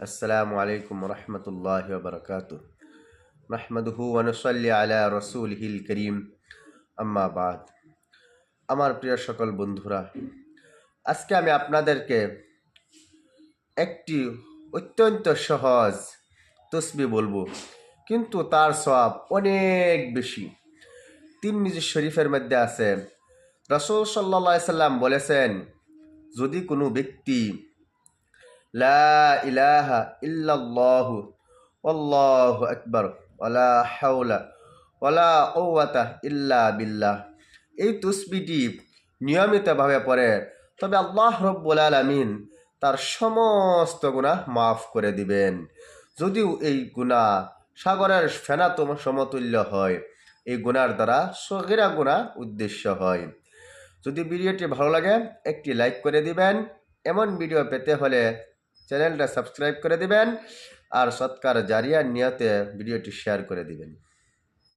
আসসালামু আলাইকুম রহমতুল্লাহ বারকাত নাহমাদুহু ওয়া নুসাল্লি আলা রাসূলিহিল করিম আম্মা বাদ। আমার প্রিয় সকল বন্ধুরা, আজকে আমি আপনাদেরকে একটি অত্যন্ত সহজ তসবিহ বলবো, কিন্তু তার সওয়াব অনেক বেশি। তিরমিজি শরীফের মধ্যে আছে, রাসূল সাল্লাল্লাহু আলাইহি সাল্লাম বলেছেন, যদি কোনো ব্যক্তি লা ইলাহা ইল্লাল্লাহু আল্লাহু আকবার ওয়ালা হাওলা ওয়ালা কুওয়াতা ইল্লা বিল্লাহ এই তসবিহটি নিয়মিতভাবে পড়ে, তবে আল্লাহ রব্বুল আলামিন তার সমস্ত গুনাহ মাফ করে দিবেন। যদিও এই গুনাহ সাগরের ফেনাতম সমতুল্য হয়, এই গুনার দ্বারা সগীরা গুনাহ উদ্দেশ্য হয়। যদি ভিডিওটি ভালো লাগে একটি লাইক করে দিবেন। এমন ভিডিও পেতে হলে চ্যানেলটা সাবস্ক্রাইব করে দিবেন আর সৎকার জারিয়ার নিয়তে ভিডিওটি শেয়ার করে দিবেন।